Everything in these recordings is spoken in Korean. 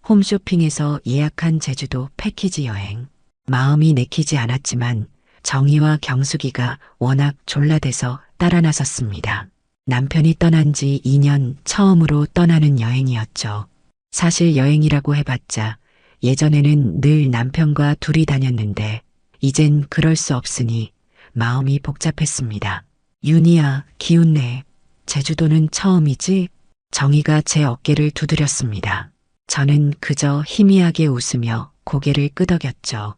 홈쇼핑에서 예약한 제주도 패키지 여행. 마음이 내키지 않았지만 정희와 경숙이가 워낙 졸라대서 따라 나섰습니다. 남편이 떠난 지 2년 처음으로 떠나는 여행이었죠. 사실 여행이라고 해봤자 예전에는 늘 남편과 둘이 다녔는데 이젠 그럴 수 없으니 마음이 복잡했습니다. 윤희야, 기운내. 제주도는 처음이지? 정희가 제 어깨를 두드렸습니다. 저는 그저 희미하게 웃으며 고개를 끄덕였죠.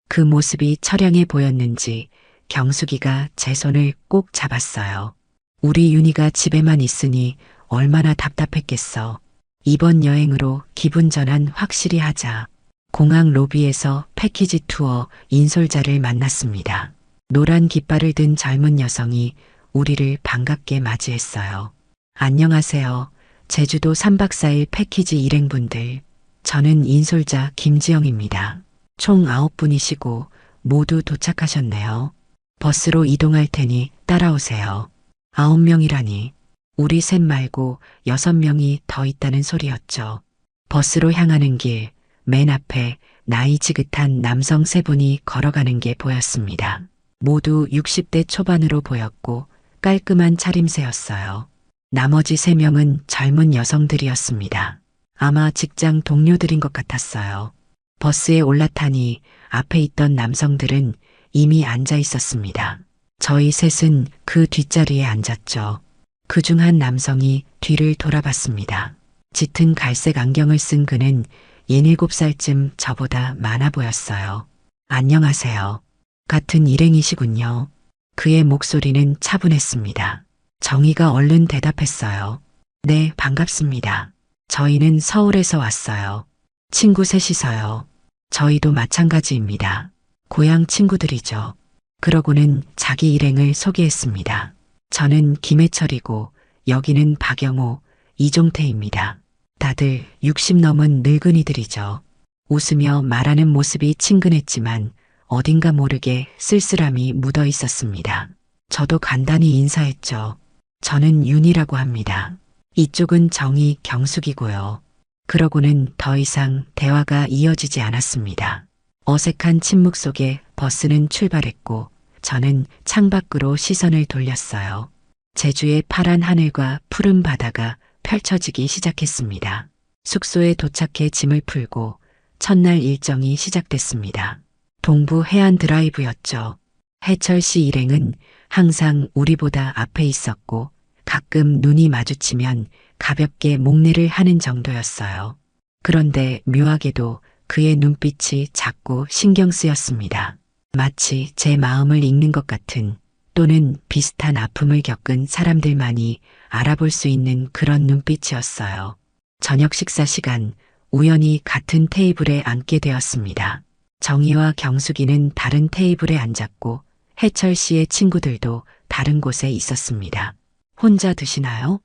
그 모습이 처량해 보였는지 경숙이가 제 손을 꼭 잡았어요. 우리 윤희가 집에만 있으니 얼마나 답답했겠어. 이번 여행으로 기분 전환 확실히 하자. 공항 로비에서 패키지 투어 인솔자를 만났습니다. 노란 깃발을 든 젊은 여성이 우리를 반갑게 맞이했어요. 안녕하세요. 제주도 3박 4일 패키지 일행분들. 저는 인솔자 김지영입니다. 총 9분이시고 모두 도착하셨네요. 버스로 이동할 테니 따라오세요. 9명이라니. 우리 셋 말고 6명이 더 있다는 소리였죠. 버스로 향하는 길, 맨 앞에 나이 지긋한 남성 3분이 걸어가는 게 보였습니다. 모두 60대 초반으로 보였고 깔끔한 차림새였어요. 나머지 3명은 젊은 여성들이었습니다. 아마 직장 동료들인 것 같았어요. 버스에 올라타니 앞에 있던 남성들은 이미 앉아 있었습니다. 저희 셋은 그 뒷자리에 앉았죠. 그중 한 남성이 뒤를 돌아봤습니다. 짙은 갈색 안경을 쓴 그는 67살쯤 저보다 많아 보였어요. 안녕하세요. 같은 일행이시군요. 그의 목소리는 차분했습니다. 정희가 얼른 대답했어요. 네, 반갑습니다. 저희는 서울에서 왔어요. 친구 셋이서요. 저희도 마찬가지입니다. 고향 친구들이죠. 그러고는 자기 일행을 소개했습니다. 저는 김해철이고 여기는 박영호, 이종태입니다. 다들 60 넘은 늙은이들이죠. 웃으며 말하는 모습이 친근했지만 어딘가 모르게 쓸쓸함이 묻어 있었습니다. 저도 간단히 인사했죠. 저는 윤이라고 합니다. 이쪽은 정희, 경숙이고요. 그러고는 더 이상 대화가 이어지지 않았습니다. 어색한 침묵 속에 버스는 출발했고 저는 창밖으로 시선을 돌렸어요. 제주의 파란 하늘과 푸른 바다가 펼쳐지기 시작했습니다. 숙소에 도착해 짐을 풀고 첫날 일정이 시작됐습니다. 동부 해안 드라이브였죠. 해철 씨 일행은 항상 우리보다 앞에 있었고 가끔 눈이 마주치면 가볍게 목례를 하는 정도였어요. 그런데 묘하게도 그의 눈빛이 자꾸 신경 쓰였습니다. 마치 제 마음을 읽는 것 같은 또는 비슷한 아픔을 겪은 사람들만이 알아볼 수 있는 그런 눈빛이었어요. 저녁 식사 시간 우연히 같은 테이블에 앉게 되었습니다. 정희와 경숙이는 다른 테이블에 앉았고 해철 씨의 친구들도 다른 곳에 있었습니다. 혼자 드시나요?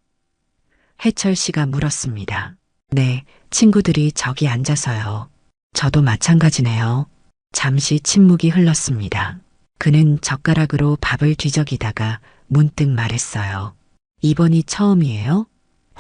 해철 씨가 물었습니다. 네, 친구들이 저기 앉아서요. 저도 마찬가지네요. 잠시 침묵이 흘렀습니다. 그는 젓가락으로 밥을 뒤적이다가 문득 말했어요. 이번이 처음이에요?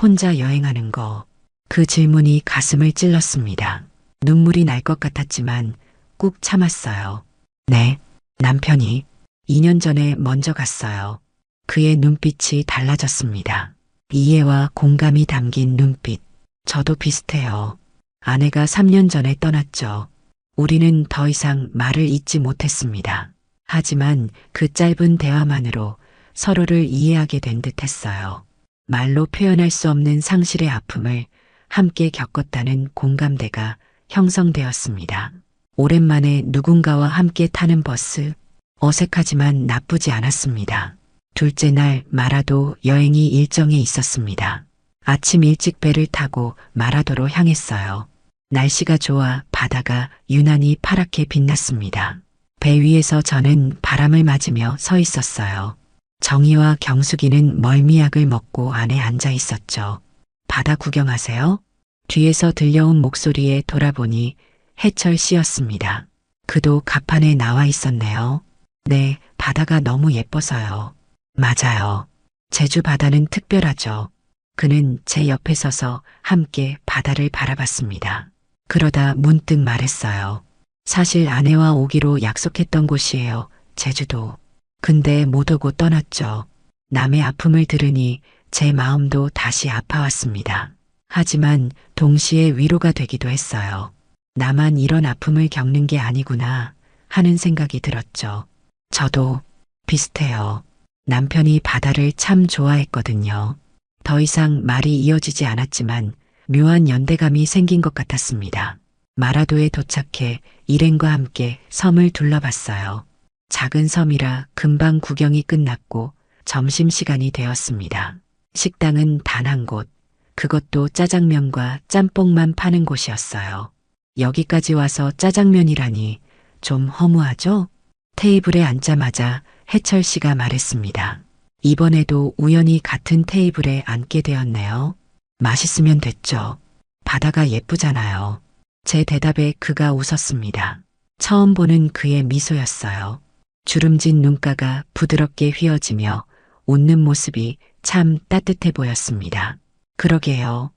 혼자 여행하는 거. 그 질문이 가슴을 찔렀습니다. 눈물이 날 것 같았지만 꾹 참았어요. 네, 남편이 2년 전에 먼저 갔어요. 그의 눈빛이 달라졌습니다. 이해와 공감이 담긴 눈빛. 저도 비슷해요. 아내가 3년 전에 떠났죠. 우리는 더 이상 말을 잇지 못했습니다. 하지만 그 짧은 대화만으로 서로를 이해하게 된 듯 했어요. 말로 표현할 수 없는 상실의 아픔을 함께 겪었다는 공감대가 형성되었습니다. 오랜만에 누군가와 함께 타는 버스. 어색하지만 나쁘지 않았습니다. 둘째 날 마라도 여행이 일정에 있었습니다. 아침 일찍 배를 타고 마라도로 향했어요. 날씨가 좋아 바다가 유난히 파랗게 빛났습니다. 배 위에서 저는 바람을 맞으며 서 있었어요. 정희와 경숙이는 멀미약을 먹고 안에 앉아 있었죠. 바다 구경하세요? 뒤에서 들려온 목소리에 돌아보니 해철 씨였습니다. 그도 갑판에 나와 있었네요. 네, 바다가 너무 예뻐서요. 맞아요. 제주 바다는 특별하죠. 그는 제 옆에 서서 함께 바다를 바라봤습니다. 그러다 문득 말했어요. 사실 아내와 오기로 약속했던 곳이에요. 제주도. 근데 못 오고 떠났죠. 남의 아픔을 들으니 제 마음도 다시 아파왔습니다. 하지만 동시에 위로가 되기도 했어요. 나만 이런 아픔을 겪는 게 아니구나 하는 생각이 들었죠. 저도 비슷해요. 남편이 바다를 참 좋아했거든요. 더 이상 말이 이어지지 않았지만 묘한 연대감이 생긴 것 같았습니다. 마라도에 도착해 일행과 함께 섬을 둘러봤어요. 작은 섬이라 금방 구경이 끝났고 점심시간이 되었습니다. 식당은 단 한 곳, 그것도 짜장면과 짬뽕만 파는 곳이었어요. 여기까지 와서 짜장면이라니 좀 허무하죠? 테이블에 앉자마자 해철 씨가 말했습니다. 이번에도 우연히 같은 테이블에 앉게 되었네요. 맛있으면 됐죠. 바다가 예쁘잖아요. 제 대답에 그가 웃었습니다. 처음 보는 그의 미소였어요. 주름진 눈가가 부드럽게 휘어지며 웃는 모습이 참 따뜻해 보였습니다. 그러게요.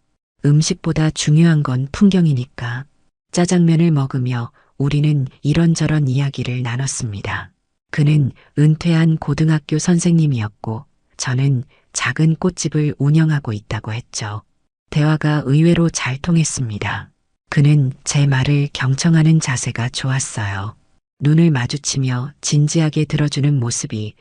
음식보다 중요한 건 풍경이니까. 짜장면을 먹으며 우리는 이런저런 이야기를 나눴습니다. 그는 은퇴한 고등학교 선생님이었고 저는 작은 꽃집을 운영하고 있다고 했죠. 대화가 의외로 잘 통했습니다. 그는 제 말을 경청하는 자세가 좋았어요. 눈을 마주치며 진지하게 들어주는 모습이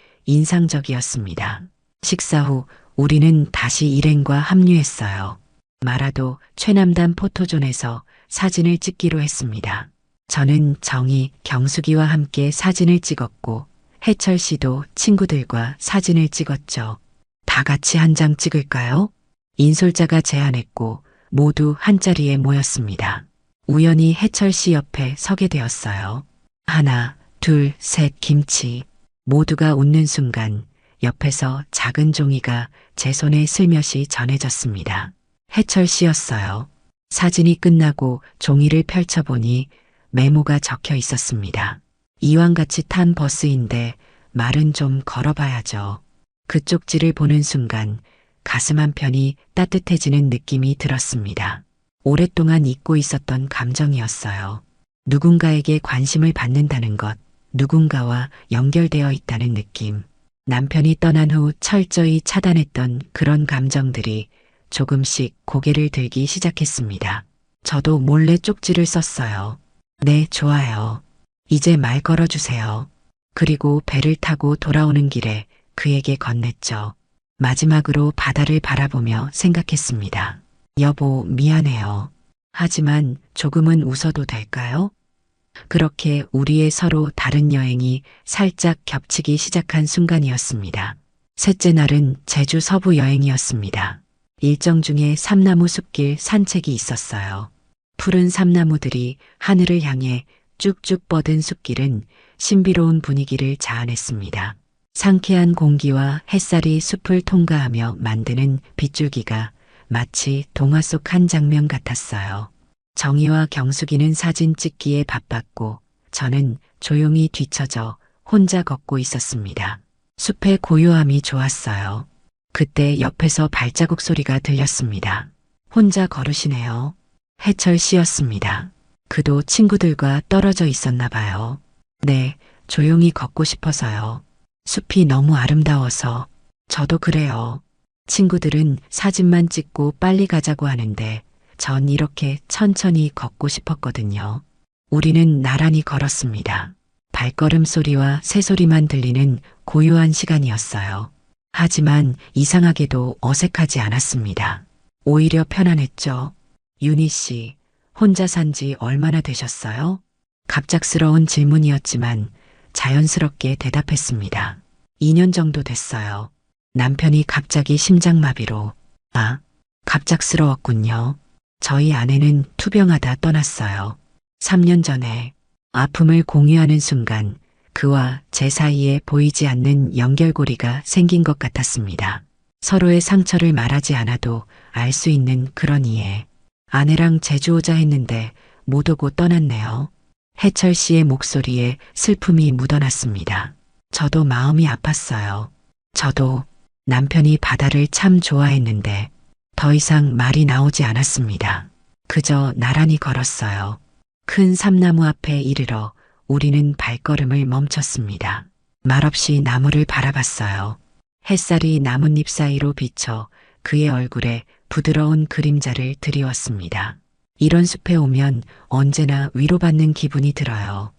인상적이었습니다. 식사 후 우리는 다시 일행과 합류했어요. 마라도 최남단 포토존에서 사진을 찍기로 했습니다. 저는 정희, 경숙이와 함께 사진을 찍었고 해철 씨도 친구들과 사진을 찍었죠. 다 같이 한 장 찍을까요? 인솔자가 제안했고 모두 한자리에 모였습니다. 우연히 해철 씨 옆에 서게 되었어요. 하나, 둘, 셋, 김치. 모두가 웃는 순간 옆에서 작은 종이가 제 손에 슬며시 전해졌습니다. 해철 씨였어요. 사진이 끝나고 종이를 펼쳐보니 메모가 적혀 있었습니다. 이왕같이 탄 버스인데 말은 좀 걸어봐야죠. 그 쪽지를 보는 순간 가슴 한편이 따뜻해지는 느낌이 들었습니다. 오랫동안 잊고 있었던 감정이었어요. 누군가에게 관심을 받는다는 것, 누군가와 연결되어 있다는 느낌. 남편이 떠난 후 철저히 차단했던 그런 감정들이 조금씩 고개를 들기 시작했습니다. 저도 몰래 쪽지를 썼어요. 네, 좋아요. 이제 말 걸어주세요. 그리고 배를 타고 돌아오는 길에 그에게 건넸죠. 마지막으로 바다를 바라보며 생각했습니다. 여보, 미안해요. 하지만 조금은 웃어도 될까요? 그렇게 우리의 서로 다른 여행이 살짝 겹치기 시작한 순간이었습니다. 셋째 날은 제주 서부 여행이었습니다. 일정 중에 삼나무 숲길 산책이 있었어요. 푸른 삼나무들이 하늘을 향해 쭉쭉 뻗은 숲길은 신비로운 분위기를 자아냈습니다. 상쾌한 공기와 햇살이 숲을 통과하며 만드는 빗줄기가 마치 동화 속 한 장면 같았어요. 정희와 경숙이는 사진 찍기에 바빴고 저는 조용히 뒤처져 혼자 걷고 있었습니다. 숲의 고요함이 좋았어요. 그때 옆에서 발자국 소리가 들렸습니다. 혼자 걸으시네요. 해철 씨였습니다. 그도 친구들과 떨어져 있었나 봐요. 네, 조용히 걷고 싶어서요. 숲이 너무 아름다워서. 저도 그래요. 친구들은 사진만 찍고 빨리 가자고 하는데 전 이렇게 천천히 걷고 싶었거든요. 우리는 나란히 걸었습니다. 발걸음 소리와 새소리만 들리는 고요한 시간이었어요. 하지만 이상하게도 어색하지 않았습니다. 오히려 편안했죠. 윤희 씨, 혼자 산 지 얼마나 되셨어요? 갑작스러운 질문이었지만 자연스럽게 대답했습니다. 2년 정도 됐어요. 남편이 갑자기 심장마비로. 갑작스러웠군요. 저희 아내는 투병하다 떠났어요. 3년 전에 아픔을 공유하는 순간 그와 제 사이에 보이지 않는 연결고리가 생긴 것 같았습니다. 서로의 상처를 말하지 않아도 알 수 있는 그런 이해. 아내랑 제주 오자 했는데 못 오고 떠났네요. 해철 씨의 목소리에 슬픔이 묻어났습니다. 저도 마음이 아팠어요. 저도 남편이 바다를 참 좋아했는데 더 이상 말이 나오지 않았습니다. 그저 나란히 걸었어요. 큰 삼나무 앞에 이르러 우리는 발걸음을 멈췄습니다. 말없이 나무를 바라봤어요. 햇살이 나뭇잎 사이로 비쳐 그의 얼굴에 부드러운 그림자를 드리웠습니다. 이런 숲에 오면 언제나 위로받는 기분이 들어요.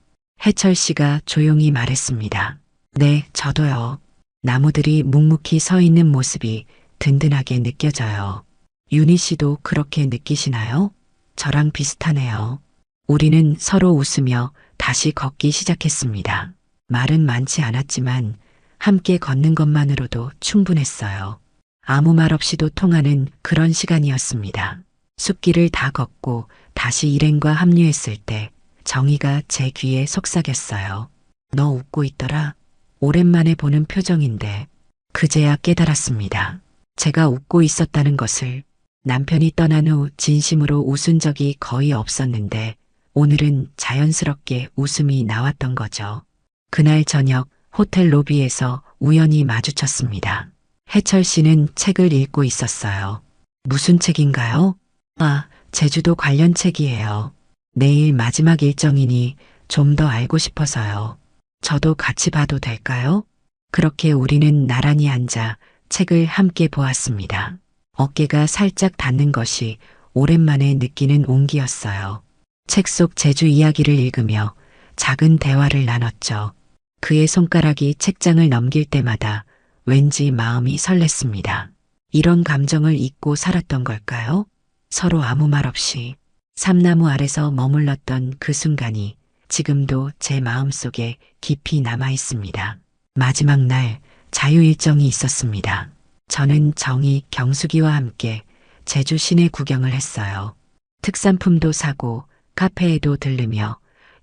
해철 씨가 조용히 말했습니다. 네, 저도요. 나무들이 묵묵히 서 있는 모습이 든든하게 느껴져요. 윤희 씨도 그렇게 느끼시나요? 저랑 비슷하네요. 우리는 서로 웃으며 다시 걷기 시작했습니다. 말은 많지 않았지만 함께 걷는 것만으로도 충분했어요. 아무 말 없이도 통하는 그런 시간이었습니다. 숲길을 다 걷고 다시 일행과 합류했을 때 정희가 제 귀에 속삭였어요. 너 웃고 있더라. 오랜만에 보는 표정인데 그제야 깨달았습니다. 제가 웃고 있었다는 것을. 남편이 떠난 후 진심으로 웃은 적이 거의 없었는데 오늘은 자연스럽게 웃음이 나왔던 거죠. 그날 저녁 호텔 로비에서 우연히 마주쳤습니다. 해철 씨는 책을 읽고 있었어요. 무슨 책인가요? 아, 제주도 관련 책이에요. 내일 마지막 일정이니 좀 더 알고 싶어서요. 저도 같이 봐도 될까요? 그렇게 우리는 나란히 앉아 책을 함께 보았습니다. 어깨가 살짝 닿는 것이 오랜만에 느끼는 온기였어요. 책 속 제주 이야기를 읽으며 작은 대화를 나눴죠. 그의 손가락이 책장을 넘길 때마다 왠지 마음이 설렜습니다. 이런 감정을 잊고 살았던 걸까요? 서로 아무 말 없이 삼나무 아래서 머물렀던 그 순간이 지금도 제 마음속에 깊이 남아 있습니다. 마지막 날 자유 일정이 있었습니다. 저는 정희, 경숙이와 함께 제주 시내 구경을 했어요. 특산품도 사고 카페에도 들르며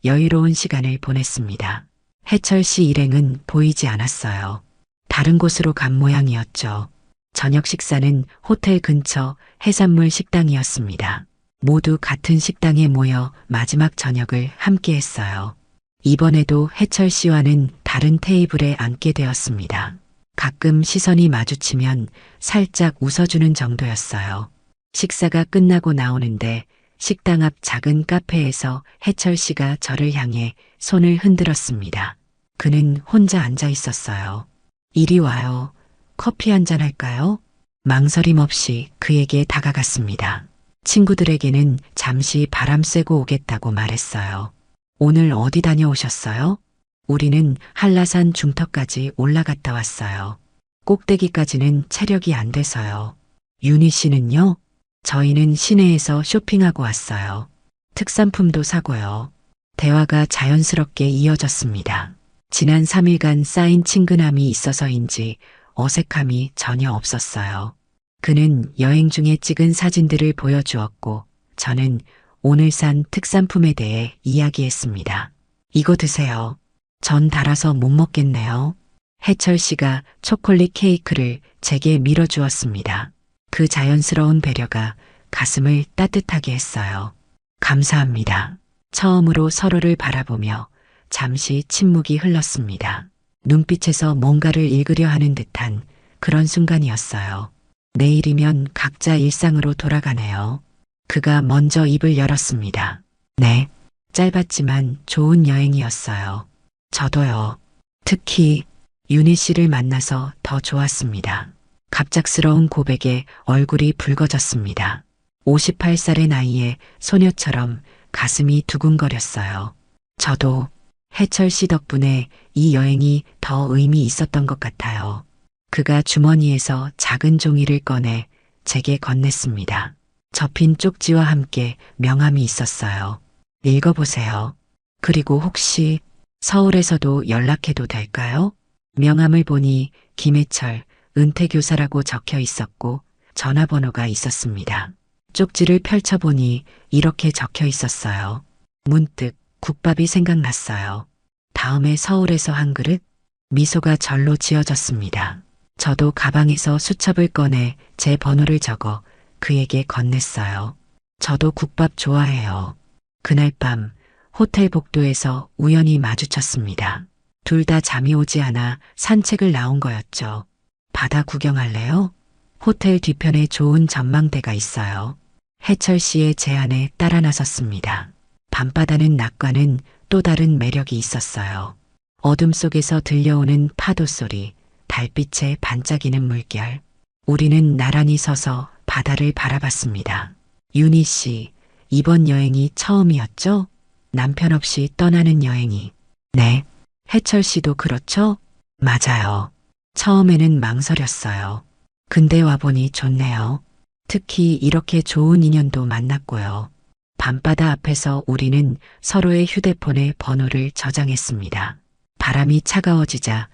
여유로운 시간을 보냈습니다. 해철 씨 일행은 보이지 않았어요. 다른 곳으로 간 모양이었죠. 저녁 식사는 호텔 근처 해산물 식당이었습니다. 모두 같은 식당에 모여 마지막 저녁을 함께 했어요. 이번에도 해철 씨와는 다른 테이블에 앉게 되었습니다. 가끔 시선이 마주치면 살짝 웃어주는 정도였어요. 식사가 끝나고 나오는데 식당 앞 작은 카페에서 해철 씨가 저를 향해 손을 흔들었습니다. 그는 혼자 앉아 있었어요. 이리 와요. 커피 한잔 할까요? 망설임 없이 그에게 다가갔습니다. 친구들에게는 잠시 바람 쐬고 오겠다고 말했어요. 오늘 어디 다녀오셨어요? 우리는 한라산 중턱까지 올라갔다 왔어요. 꼭대기까지는 체력이 안 돼서요. 윤희 씨는요? 저희는 시내에서 쇼핑하고 왔어요. 특산품도 사고요. 대화가 자연스럽게 이어졌습니다. 지난 3일간 쌓인 친근함이 있어서인지 어색함이 전혀 없었어요. 그는 여행 중에 찍은 사진들을 보여주었고 저는 오늘 산 특산품에 대해 이야기했습니다. 이거 드세요. 전 달아서 못 먹겠네요. 해철 씨가 초콜릿 케이크를 제게 밀어주었습니다. 그 자연스러운 배려가 가슴을 따뜻하게 했어요. 감사합니다. 처음으로 서로를 바라보며 잠시 침묵이 흘렀습니다. 눈빛에서 뭔가를 읽으려 하는 듯한 그런 순간이었어요. 내일이면 각자 일상으로 돌아가네요. 그가 먼저 입을 열었습니다. 네, 짧았지만 좋은 여행이었어요. 저도요. 특히 윤희 씨를 만나서 더 좋았습니다. 갑작스러운 고백에 얼굴이 붉어졌습니다. 58살의 나이에 소녀처럼 가슴이 두근거렸어요. 저도 해철 씨 덕분에 이 여행이 더 의미 있었던 것 같아요. 그가 주머니에서 작은 종이를 꺼내 제게 건넸습니다. 접힌 쪽지와 함께 명함이 있었어요. 읽어보세요. 그리고 혹시 서울에서도 연락해도 될까요? 명함을 보니 김해철 은퇴교사라고 적혀 있었고 전화번호가 있었습니다. 쪽지를 펼쳐보니 이렇게 적혀 있었어요. 문득 국밥이 생각났어요. 다음에 서울에서 한 그릇? 미소가 절로 지어졌습니다. 저도 가방에서 수첩을 꺼내 제 번호를 적어 그에게 건넸어요. 저도 국밥 좋아해요. 그날 밤 호텔 복도에서 우연히 마주쳤습니다. 둘 다 잠이 오지 않아 산책을 나온 거였죠. 바다 구경할래요? 호텔 뒤편에 좋은 전망대가 있어요. 해철 씨의 제안에 따라 나섰습니다. 밤바다는 낮과는 또 다른 매력이 있었어요. 어둠 속에서 들려오는 파도 소리, 달빛에 반짝이는 물결. 우리는 나란히 서서 바다를 바라봤습니다. 윤희 씨, 이번 여행이 처음이었죠? 남편 없이 떠나는 여행이. 네. 해철 씨도 그렇죠? 맞아요. 처음에는 망설였어요. 근데 와보니 좋네요. 특히 이렇게 좋은 인연도 만났고요. 밤바다 앞에서 우리는 서로의 휴대폰에 번호를 저장했습니다. 바람이 차가워지자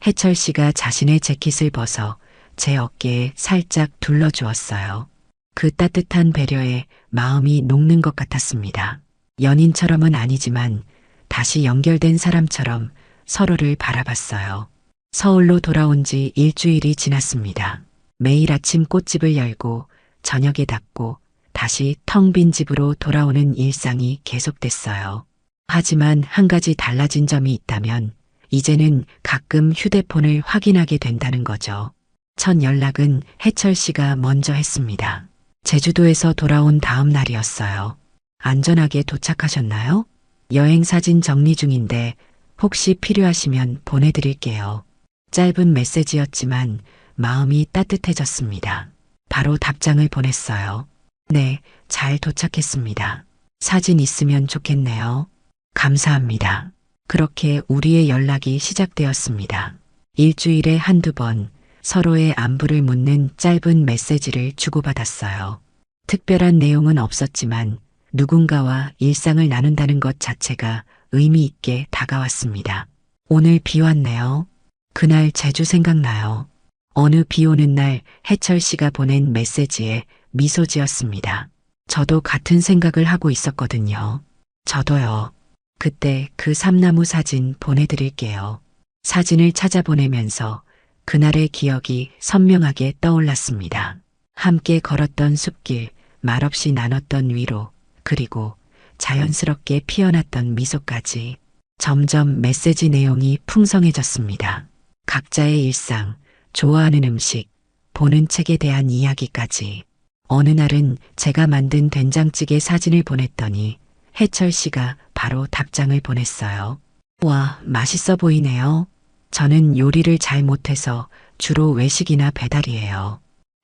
해철 씨가 자신의 재킷을 벗어 제 어깨에 살짝 둘러주었어요. 그 따뜻한 배려에 마음이 녹는 것 같았습니다. 연인처럼은 아니지만 다시 연결된 사람처럼 서로를 바라봤어요. 서울로 돌아온 지 일주일이 지났습니다. 매일 아침 꽃집을 열고 저녁에 닫고 다시 텅 빈 집으로 돌아오는 일상이 계속됐어요. 하지만 한 가지 달라진 점이 있다면 이제는 가끔 휴대폰을 확인하게 된다는 거죠. 첫 연락은 해철 씨가 먼저 했습니다. 제주도에서 돌아온 다음 날이었어요. 안전하게 도착하셨나요? 여행 사진 정리 중인데 혹시 필요하시면 보내드릴게요. 짧은 메시지였지만 마음이 따뜻해졌습니다. 바로 답장을 보냈어요. 네, 잘 도착했습니다. 사진 있으면 좋겠네요. 감사합니다. 그렇게 우리의 연락이 시작되었습니다. 일주일에 한두 번 서로의 안부를 묻는 짧은 메시지를 주고받았어요. 특별한 내용은 없었지만 누군가와 일상을 나눈다는 것 자체가 의미 있게 다가왔습니다. 오늘 비 왔네요. 그날 제주 생각나요. 어느 비 오는 날 해철 씨가 보낸 메시지에 미소 지었습니다. 저도 같은 생각을 하고 있었거든요. 저도요. 그때 그 삼나무 사진 보내드릴게요. 사진을 찾아보내면서 그날의 기억이 선명하게 떠올랐습니다. 함께 걸었던 숲길, 말없이 나눴던 위로, 그리고 자연스럽게 피어났던 미소까지. 점점 메시지 내용이 풍성해졌습니다. 각자의 일상, 좋아하는 음식, 보는 책에 대한 이야기까지. 어느 날은 제가 만든 된장찌개 사진을 보냈더니 해철 씨가 바로 답장을 보냈어요. 와, 맛있어 보이네요. 저는 요리를 잘 못해서 주로 외식이나 배달이에요.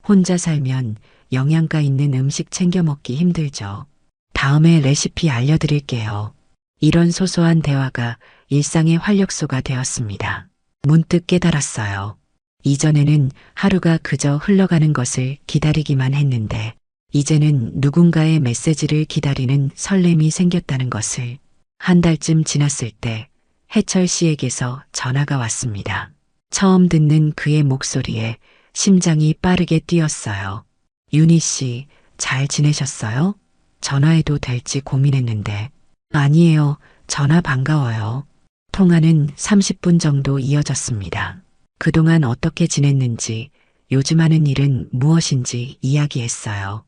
혼자 살면 영양가 있는 음식 챙겨 먹기 힘들죠. 다음에 레시피 알려드릴게요. 이런 소소한 대화가 일상의 활력소가 되었습니다. 문득 깨달았어요. 이전에는 하루가 그저 흘러가는 것을 기다리기만 했는데 이제는 누군가의 메시지를 기다리는 설렘이 생겼다는 것을. 한 달쯤 지났을 때 해철 씨에게서 전화가 왔습니다. 처음 듣는 그의 목소리에 심장이 빠르게 뛰었어요. 윤희 씨, 잘 지내셨어요? 전화해도 될지 고민했는데. 아니에요. 전화 반가워요. 통화는 30분 정도 이어졌습니다. 그동안 어떻게 지냈는지, 요즘 하는 일은 무엇인지 이야기했어요.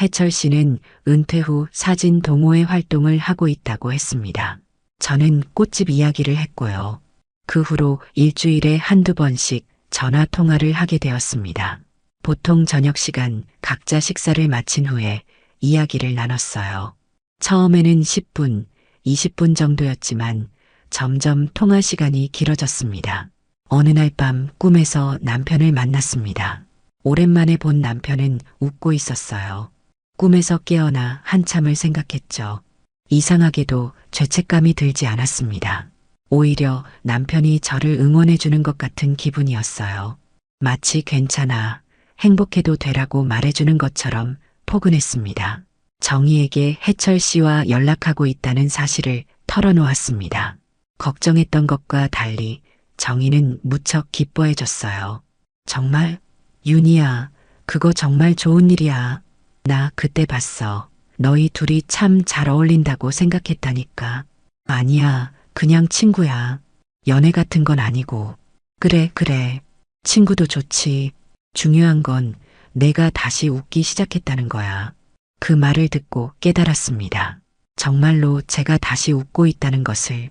해철 씨는 은퇴 후 사진 동호회 활동을 하고 있다고 했습니다. 저는 꽃집 이야기를 했고요. 그 후로 일주일에 한두 번씩 전화 통화를 하게 되었습니다. 보통 저녁 시간 각자 식사를 마친 후에 이야기를 나눴어요. 처음에는 10분, 20분 정도였지만 점점 통화 시간이 길어졌습니다. 어느 날 밤 꿈에서 남편을 만났습니다. 오랜만에 본 남편은 웃고 있었어요. 꿈에서 깨어나 한참을 생각했죠. 이상하게도 죄책감이 들지 않았습니다. 오히려 남편이 저를 응원해주는 것 같은 기분이었어요. 마치 괜찮아, 행복해도 되라고 말해주는 것처럼 포근했습니다. 정희에게 해철 씨와 연락하고 있다는 사실을 털어놓았습니다. 걱정했던 것과 달리 정희는 무척 기뻐해줬어요. 정말? 윤희야, 그거 정말 좋은 일이야. 나 그때 봤어. 너희 둘이 참 잘 어울린다고 생각했다니까. 아니야, 그냥 친구야. 연애 같은 건 아니고. 그래, 그래. 친구도 좋지. 중요한 건 내가 다시 웃기 시작했다는 거야. 그 말을 듣고 깨달았습니다. 정말로 제가 다시 웃고 있다는 것을.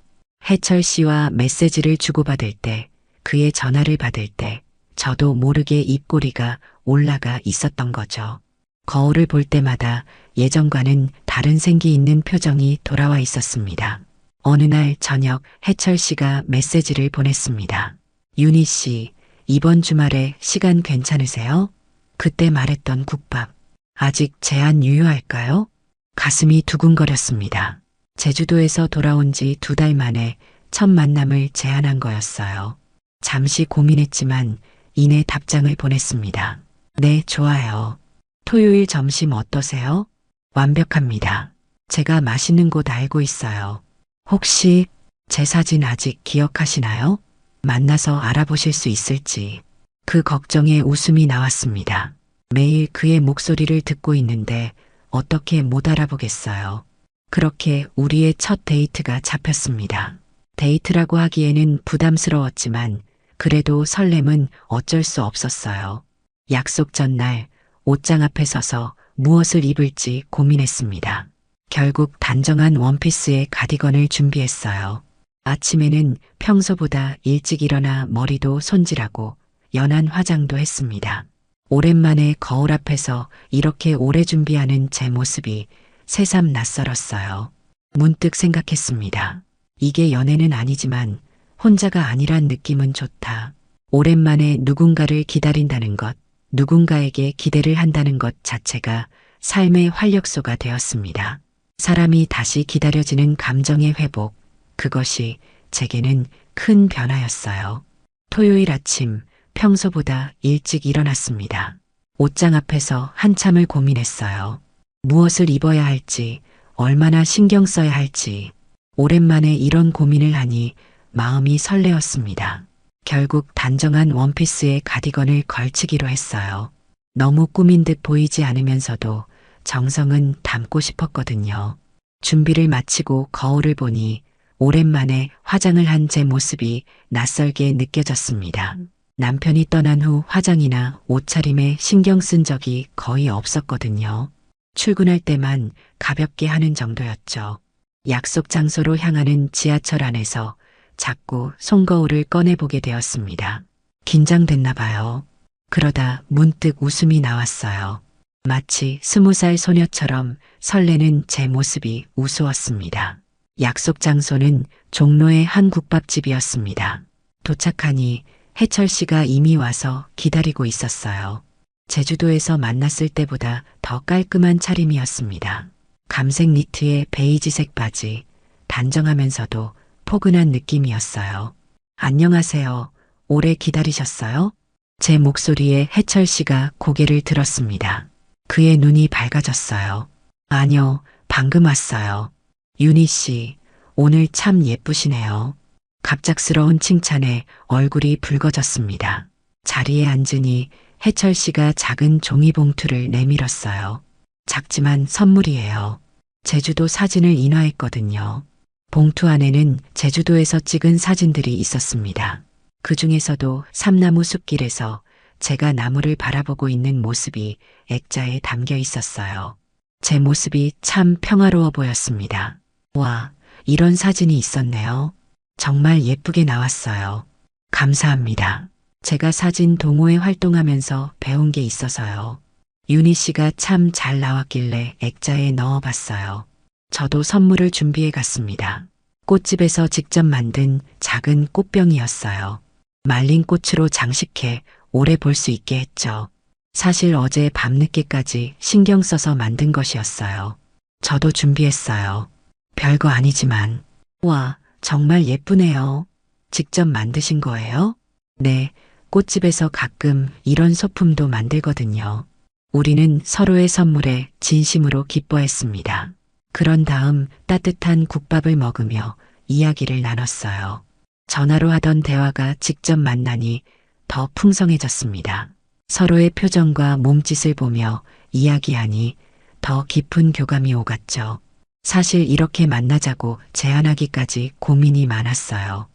해철 씨와 메시지를 주고받을 때, 그의 전화를 받을 때, 저도 모르게 입꼬리가 올라가 있었던 거죠. 거울을 볼 때마다 예전과는 다른 생기 있는 표정이 돌아와 있었습니다. 어느 날 저녁 해철 씨가 메시지를 보냈습니다. 윤희 씨, 이번 주말에 시간 괜찮으세요? 그때 말했던 국밥, 아직 제한 유효할까요? 가슴이 두근거렸습니다. 제주도에서 돌아온 지 2달 만에 첫 만남을 제안한 거였어요. 잠시 고민했지만 이내 답장을 보냈습니다. 네, 좋아요. 토요일 점심 어떠세요? 완벽합니다. 제가 맛있는 곳 알고 있어요. 혹시 제 사진 아직 기억하시나요? 만나서 알아보실 수 있을지. 그 걱정에 웃음이 나왔습니다. 매일 그의 목소리를 듣고 있는데 어떻게 못 알아보겠어요. 그렇게 우리의 첫 데이트가 잡혔습니다. 데이트라고 하기에는 부담스러웠지만 그래도 설렘은 어쩔 수 없었어요. 약속 전날 옷장 앞에 서서 무엇을 입을지 고민했습니다. 결국 단정한 원피스에 가디건을 준비했어요. 아침에는 평소보다 일찍 일어나 머리도 손질하고 연한 화장도 했습니다. 오랜만에 거울 앞에서 이렇게 오래 준비하는 제 모습이 새삼 낯설었어요. 문득 생각했습니다. 이게 연애는 아니지만 혼자가 아니란 느낌은 좋다. 오랜만에 누군가를 기다린다는 것, 누군가에게 기대를 한다는 것 자체가 삶의 활력소가 되었습니다. 사람이 다시 기다려지는 감정의 회복, 그것이 제게는 큰 변화였어요. 토요일 아침 평소보다 일찍 일어났습니다. 옷장 앞에서 한참을 고민했어요. 무엇을 입어야 할지, 얼마나 신경 써야 할지. 오랜만에 이런 고민을 하니 마음이 설레었습니다. 결국 단정한 원피스에 가디건을 걸치기로 했어요. 너무 꾸민 듯 보이지 않으면서도 정성은 담고 싶었거든요. 준비를 마치고 거울을 보니 오랜만에 화장을 한 제 모습이 낯설게 느껴졌습니다. 남편이 떠난 후 화장이나 옷차림에 신경 쓴 적이 거의 없었거든요. 출근할 때만 가볍게 하는 정도였죠. 약속 장소로 향하는 지하철 안에서 자꾸 손거울을 꺼내보게 되었습니다. 긴장됐나 봐요. 그러다 문득 웃음이 나왔어요. 마치 20살 소녀처럼 설레는 제 모습이 우스웠습니다. 약속 장소는 종로의 한 국밥집이었습니다. 도착하니 해철 씨가 이미 와서 기다리고 있었어요. 제주도에서 만났을 때보다 더 깔끔한 차림이었습니다. 감색 니트에 베이지색 바지, 단정하면서도 포근한 느낌이었어요. 안녕하세요. 오래 기다리셨어요? 제 목소리에 해철 씨가 고개를 들었습니다. 그의 눈이 밝아졌어요. 아니요, 방금 왔어요. 윤희 씨, 오늘 참 예쁘시네요. 갑작스러운 칭찬에 얼굴이 붉어졌습니다. 자리에 앉으니 해철 씨가 작은 종이봉투를 내밀었어요. 작지만 선물이에요. 제주도 사진을 인화했거든요. 봉투 안에는 제주도에서 찍은 사진들이 있었습니다. 그 중에서도 삼나무 숲길에서 제가 나무를 바라보고 있는 모습이 액자에 담겨 있었어요. 제 모습이 참 평화로워 보였습니다. 와, 이런 사진이 있었네요. 정말 예쁘게 나왔어요. 감사합니다. 제가 사진 동호회 활동하면서 배운 게 있어서요. 윤희 씨가 참 잘 나왔길래 액자에 넣어봤어요. 저도 선물을 준비해 갔습니다. 꽃집에서 직접 만든 작은 꽃병이었어요. 말린 꽃으로 장식해 오래 볼 수 있게 했죠. 사실 어제 밤늦게까지 신경 써서 만든 것이었어요. 저도 준비했어요. 별거 아니지만. 와, 정말 예쁘네요. 직접 만드신 거예요? 네, 꽃집에서 가끔 이런 소품도 만들거든요. 우리는 서로의 선물에 진심으로 기뻐했습니다. 그런 다음 따뜻한 국밥을 먹으며 이야기를 나눴어요. 전화로 하던 대화가 직접 만나니 더 풍성해졌습니다. 서로의 표정과 몸짓을 보며 이야기하니 더 깊은 교감이 오갔죠. 사실 이렇게 만나자고 제안하기까지 고민이 많았어요.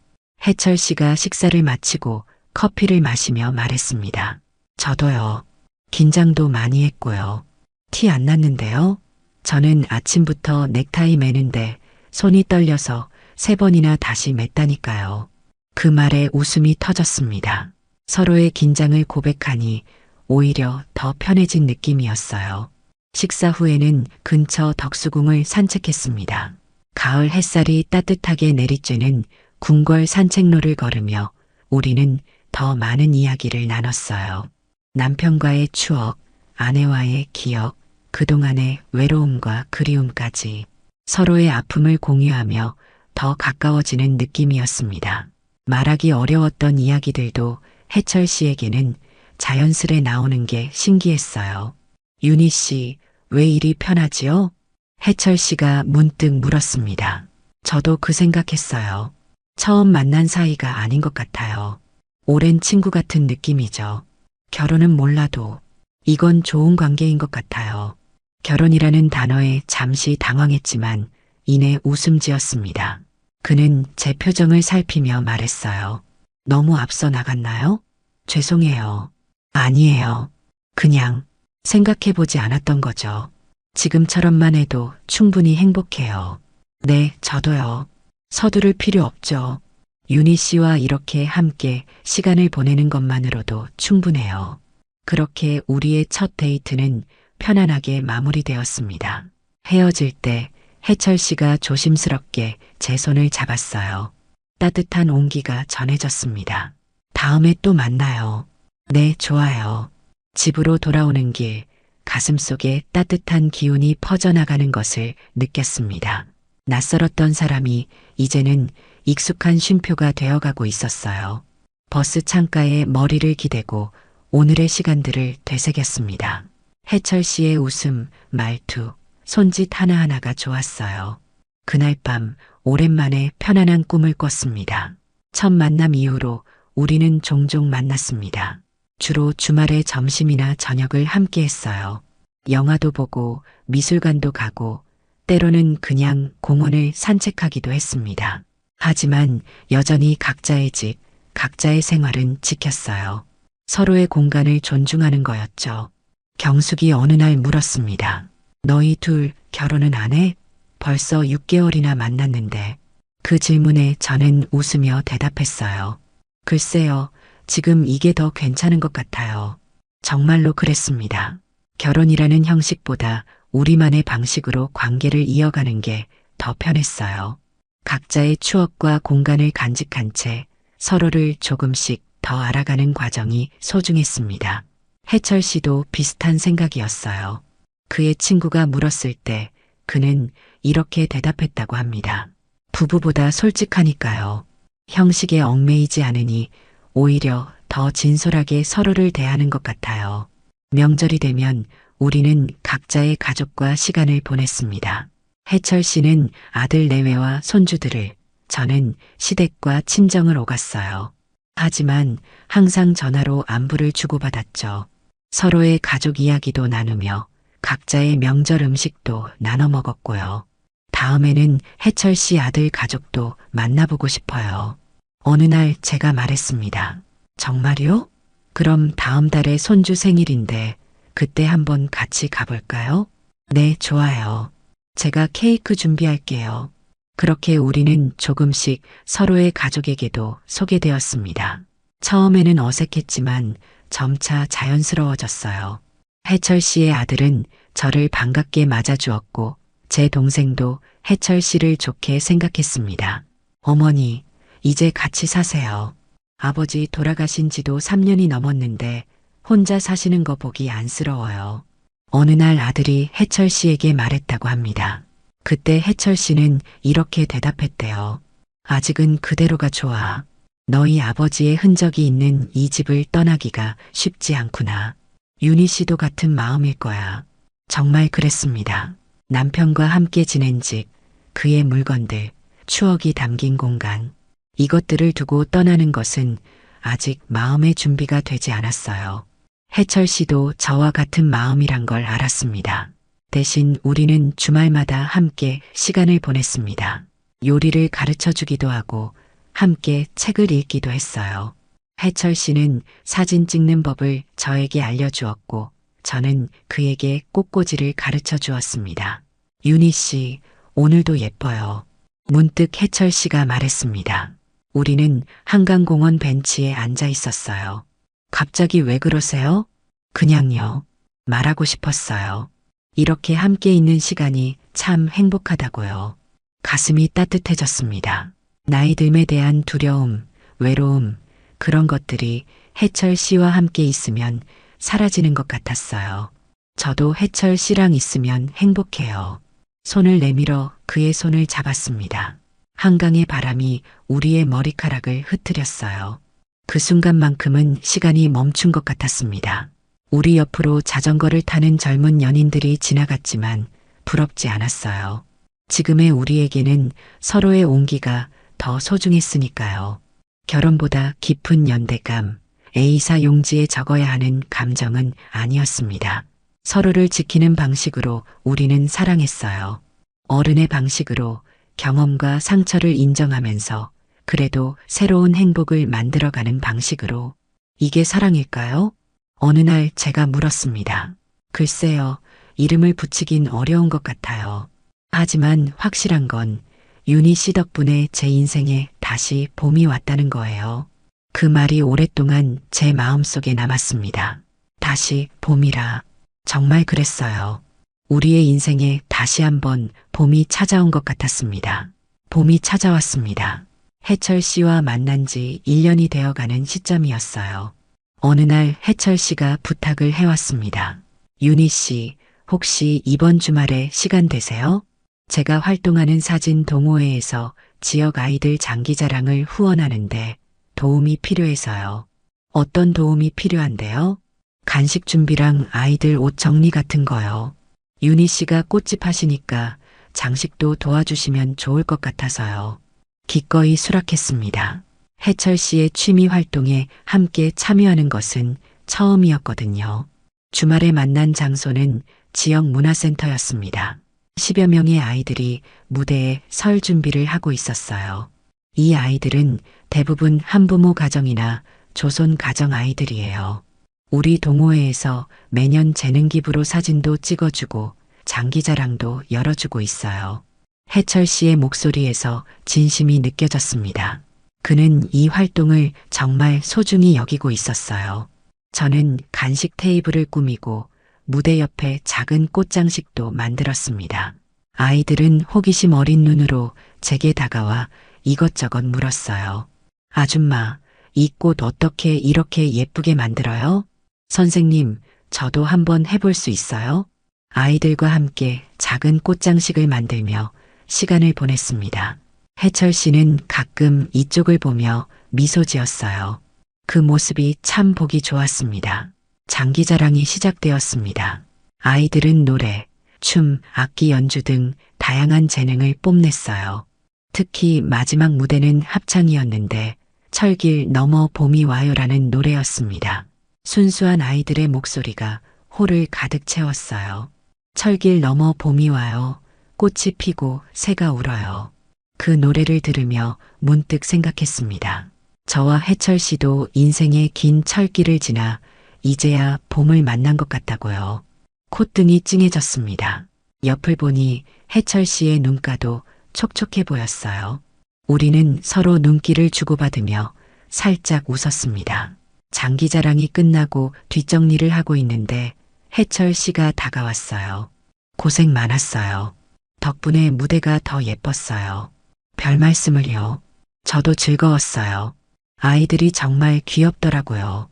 해철 씨가 식사를 마치고 커피를 마시며 말했습니다. 저도요. 긴장도 많이 했고요. 티 안 났는데요. 저는 아침부터 넥타이 매는데 손이 떨려서 3번이나 다시 맸다니까요. 그 말에 웃음이 터졌습니다. 서로의 긴장을 고백하니 오히려 더 편해진 느낌이었어요. 식사 후에는 근처 덕수궁을 산책했습니다. 가을 햇살이 따뜻하게 내리쬐는 궁궐 산책로를 걸으며 우리는 더 많은 이야기를 나눴어요. 남편과의 추억, 아내와의 기억, 그동안의 외로움과 그리움까지 서로의 아픔을 공유하며 더 가까워지는 느낌이었습니다. 말하기 어려웠던 이야기들도 해철 씨에게는 자연스레 나오는 게 신기했어요. 윤희 씨, 왜 일이 편하지요? 해철 씨가 문득 물었습니다. 저도 그 생각했어요. 처음 만난 사이가 아닌 것 같아요. 오랜 친구 같은 느낌이죠. 결혼은 몰라도 이건 좋은 관계인 것 같아요. 결혼이라는 단어에 잠시 당황했지만 이내 웃음 지었습니다. 그는 제 표정을 살피며 말했어요. 너무 앞서 나갔나요? 죄송해요. 아니에요. 그냥 생각해보지 않았던 거죠. 지금처럼만 해도 충분히 행복해요. 네, 저도요. 서두를 필요 없죠. 윤희 씨와 이렇게 함께 시간을 보내는 것만으로도 충분해요. 그렇게 우리의 첫 데이트는 편안하게 마무리되었습니다. 헤어질 때 해철 씨가 조심스럽게 제 손을 잡았어요. 따뜻한 온기가 전해졌습니다. 다음에 또 만나요. 네, 좋아요. 집으로 돌아오는 길, 가슴속에 따뜻한 기운이 퍼져나가는 것을 느꼈습니다. 낯설었던 사람이 이제는 익숙한 쉼표가 되어가고 있었어요. 버스 창가에 머리를 기대고 오늘의 시간들을 되새겼습니다. 해철 씨의 웃음, 말투, 손짓 하나하나가 좋았어요. 그날 밤 오랜만에 편안한 꿈을 꿨습니다. 첫 만남 이후로 우리는 종종 만났습니다. 주로 주말에 점심이나 저녁을 함께 했어요. 영화도 보고 미술관도 가고 때로는 그냥 공원을 산책하기도 했습니다. 하지만 여전히 각자의 집, 각자의 생활은 지켰어요. 서로의 공간을 존중하는 거였죠. 경숙이 어느 날 물었습니다. 너희 둘 결혼은 안 해? 벌써 6개월이나 만났는데. 그 질문에 저는 웃으며 대답했어요. 글쎄요, 지금 이게 더 괜찮은 것 같아요. 정말로 그랬습니다. 결혼이라는 형식보다 우리만의 방식으로 관계를 이어가는 게 더 편했어요. 각자의 추억과 공간을 간직한 채 서로를 조금씩 더 알아가는 과정이 소중했습니다. 해철 씨도 비슷한 생각이었어요. 그의 친구가 물었을 때 그는 이렇게 대답했다고 합니다. 부부보다 솔직하니까요. 형식에 얽매이지 않으니 오히려 더 진솔하게 서로를 대하는 것 같아요. 명절이 되면 우리는 각자의 가족과 시간을 보냈습니다. 해철 씨는 아들 내외와 손주들을, 저는 시댁과 친정을 오갔어요. 하지만 항상 전화로 안부를 주고받았죠. 서로의 가족 이야기도 나누며 각자의 명절 음식도 나눠 먹었고요. 다음에는 해철 씨 아들 가족도 만나보고 싶어요. 어느 날 제가 말했습니다. 정말요? 그럼 다음 달에 손주 생일인데 그때 한번 같이 가볼까요? 네, 좋아요. 제가 케이크 준비할게요. 그렇게 우리는 조금씩 서로의 가족에게도 소개되었습니다. 처음에는 어색했지만 점차 자연스러워졌어요. 해철 씨의 아들은 저를 반갑게 맞아주었고 제 동생도 해철 씨를 좋게 생각했습니다. 어머니, 이제 같이 사세요. 아버지 돌아가신 지도 3년이 넘었는데 혼자 사시는 거 보기 안쓰러워요. 어느 날 아들이 해철 씨에게 말했다고 합니다. 그때 해철 씨는 이렇게 대답했대요. 아직은 그대로가 좋아. 너희 아버지의 흔적이 있는 이 집을 떠나기가 쉽지 않구나. 윤희 씨도 같은 마음일 거야. 정말 그랬습니다. 남편과 함께 지낸 집, 그의 물건들, 추억이 담긴 공간. 이것들을 두고 떠나는 것은 아직 마음의 준비가 되지 않았어요. 해철 씨도 저와 같은 마음이란 걸 알았습니다. 대신 우리는 주말마다 함께 시간을 보냈습니다. 요리를 가르쳐 주기도 하고 함께 책을 읽기도 했어요. 해철 씨는 사진 찍는 법을 저에게 알려주었고 저는 그에게 꽃꽂이를 가르쳐 주었습니다. 윤희 씨, 오늘도 예뻐요. 문득 해철 씨가 말했습니다. 우리는 한강공원 벤치에 앉아 있었어요. 갑자기 왜 그러세요? 그냥요. 말하고 싶었어요. 이렇게 함께 있는 시간이 참 행복하다고요. 가슴이 따뜻해졌습니다. 나이 듦에 대한 두려움, 외로움, 그런 것들이 해철 씨와 함께 있으면 사라지는 것 같았어요. 저도 해철 씨랑 있으면 행복해요. 손을 내밀어 그의 손을 잡았습니다. 한강의 바람이 우리의 머리카락을 흩트렸어요. 그 순간만큼은 시간이 멈춘 것 같았습니다. 우리 옆으로 자전거를 타는 젊은 연인들이 지나갔지만 부럽지 않았어요. 지금의 우리에게는 서로의 온기가 더 소중했으니까요. 결혼보다 깊은 연대감, A사 용지에 적어야 하는 감정은 아니었습니다. 서로를 지키는 방식으로 우리는 사랑했어요. 어른의 방식으로 경험과 상처를 인정하면서 그래도 새로운 행복을 만들어가는 방식으로. 이게 사랑일까요? 어느 날 제가 물었습니다. 글쎄요, 이름을 붙이긴 어려운 것 같아요. 하지만 확실한 건 윤희 씨 덕분에 제 인생에 다시 봄이 왔다는 거예요. 그 말이 오랫동안 제 마음속에 남았습니다. 다시 봄이라. 정말 그랬어요. 우리의 인생에 다시 한번 봄이 찾아온 것 같았습니다. 봄이 찾아왔습니다. 해철 씨와 만난 지 1년이 되어가는 시점이었어요. 어느 날 해철 씨가 부탁을 해왔습니다. 윤희 씨, 혹시 이번 주말에 시간 되세요? 제가 활동하는 사진 동호회에서 지역 아이들 장기자랑을 후원하는데 도움이 필요해서요. 어떤 도움이 필요한데요? 간식 준비랑 아이들 옷 정리 같은 거요. 윤희 씨가 꽃집 하시니까 장식도 도와주시면 좋을 것 같아서요. 기꺼이 수락했습니다. 해철 씨의 취미 활동에 함께 참여하는 것은 처음이었거든요. 주말에 만난 장소는 지역 문화센터였습니다. 10여 명의 아이들이 무대에 설 준비를 하고 있었어요. 이 아이들은 대부분 한부모 가정이나 조선 가정 아이들이에요. 우리 동호회에서 매년 재능 기부로 사진도 찍어주고 장기자랑도 열어주고 있어요. 해철 씨의 목소리에서 진심이 느껴졌습니다. 그는 이 활동을 정말 소중히 여기고 있었어요. 저는 간식 테이블을 꾸미고 무대 옆에 작은 꽃장식도 만들었습니다. 아이들은 호기심 어린 눈으로 제게 다가와 이것저것 물었어요. 아줌마, 이 꽃 어떻게 이렇게 예쁘게 만들어요? 선생님, 저도 한번 해볼 수 있어요? 아이들과 함께 작은 꽃장식을 만들며 시간을 보냈습니다. 해철 씨는 가끔 이쪽을 보며 미소 지었어요. 그 모습이 참 보기 좋았습니다. 장기자랑이 시작되었습니다. 아이들은 노래, 춤, 악기 연주 등 다양한 재능을 뽐냈어요. 특히 마지막 무대는 합창이었는데 철길 넘어 봄이 와요라는 노래였습니다. 순수한 아이들의 목소리가 홀을 가득 채웠어요. 철길 넘어 봄이 와요. 꽃이 피고 새가 울어요. 그 노래를 들으며 문득 생각했습니다. 저와 해철 씨도 인생의 긴 철길을 지나 이제야 봄을 만난 것 같다고요. 콧등이 찡해졌습니다. 옆을 보니 해철 씨의 눈가도 촉촉해 보였어요. 우리는 서로 눈길을 주고받으며 살짝 웃었습니다. 장기자랑이 끝나고 뒷정리를 하고 있는데 해철 씨가 다가왔어요. 고생 많았어요. 덕분에 무대가 더 예뻤어요. 별 말씀을요. 저도 즐거웠어요. 아이들이 정말 귀엽더라고요.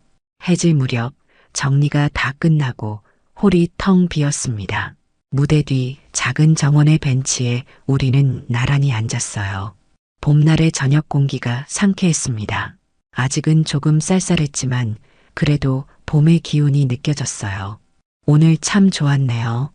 해질 무렵 정리가 다 끝나고 홀이 텅 비었습니다. 무대 뒤 작은 정원의 벤치에 우리는 나란히 앉았어요. 봄날의 저녁 공기가 상쾌했습니다. 아직은 조금 쌀쌀했지만 그래도 봄의 기운이 느껴졌어요. 오늘 참 좋았네요.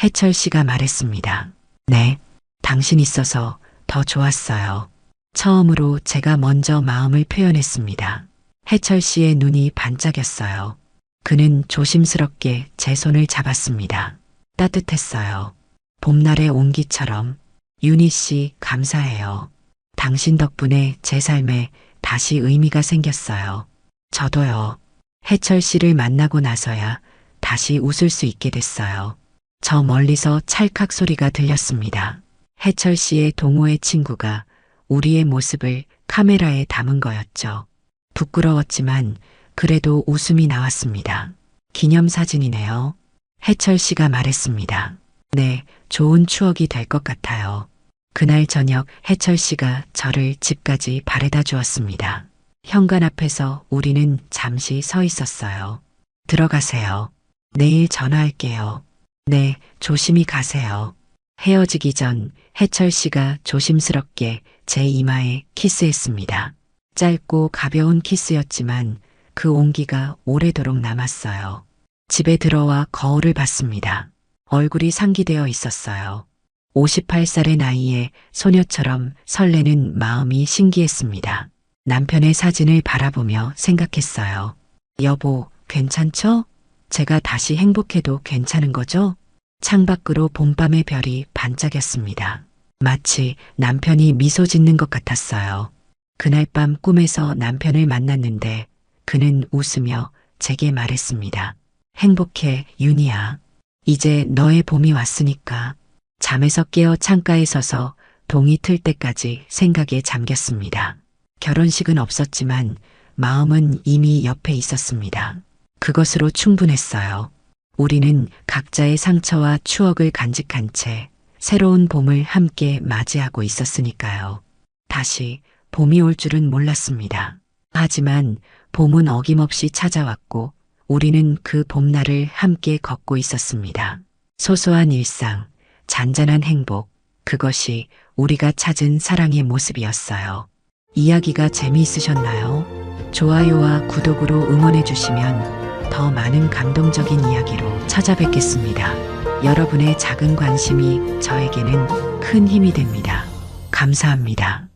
해철 씨가 말했습니다. 네, 당신 있어서 더 좋았어요. 처음으로 제가 먼저 마음을 표현했습니다. 해철 씨의 눈이 반짝였어요. 그는 조심스럽게 제 손을 잡았습니다. 따뜻했어요. 봄날의 온기처럼. 윤희 씨, 감사해요. 당신 덕분에 제 삶에 다시 의미가 생겼어요. 저도요. 해철 씨를 만나고 나서야 다시 웃을 수 있게 됐어요. 저 멀리서 찰칵 소리가 들렸습니다. 해철 씨의 동호회 친구가 우리의 모습을 카메라에 담은 거였죠. 부끄러웠지만 그래도 웃음이 나왔습니다. 기념사진이네요. 해철 씨가 말했습니다. 네, 좋은 추억이 될 것 같아요. 그날 저녁 해철 씨가 저를 집까지 바래다 주었습니다. 현관 앞에서 우리는 잠시 서 있었어요. 들어가세요. 내일 전화할게요. 네, 조심히 가세요. 헤어지기 전 해철 씨가 조심스럽게 제 이마에 키스했습니다. 짧고 가벼운 키스였지만 그 온기가 오래도록 남았어요. 집에 들어와 거울을 봤습니다. 얼굴이 상기되어 있었어요. 58살의 나이에 소녀처럼 설레는 마음이 신기했습니다. 남편의 사진을 바라보며 생각했어요. 여보, 괜찮죠? 제가 다시 행복해도 괜찮은 거죠? 창밖으로 봄밤의 별이 반짝였습니다. 마치 남편이 미소 짓는 것 같았어요. 그날 밤 꿈에서 남편을 만났는데 그는 웃으며 제게 말했습니다. 행복해, 윤희야. 이제 너의 봄이 왔으니까. 잠에서 깨어 창가에 서서 동이 틀 때까지 생각에 잠겼습니다. 결혼식은 없었지만 마음은 이미 옆에 있었습니다. 그것으로 충분했어요. 우리는 각자의 상처와 추억을 간직한 채 새로운 봄을 함께 맞이하고 있었으니까요. 다시 봄이 올 줄은 몰랐습니다. 하지만 봄은 어김없이 찾아왔고 우리는 그 봄날을 함께 걷고 있었습니다. 소소한 일상, 잔잔한 행복, 그것이 우리가 찾은 사랑의 모습이었어요. 이야기가 재미있으셨나요? 좋아요와 구독으로 응원해 주시면 더 많은 감동적인 이야기로 찾아뵙겠습니다. 여러분의 작은 관심이 저에게는 큰 힘이 됩니다. 감사합니다.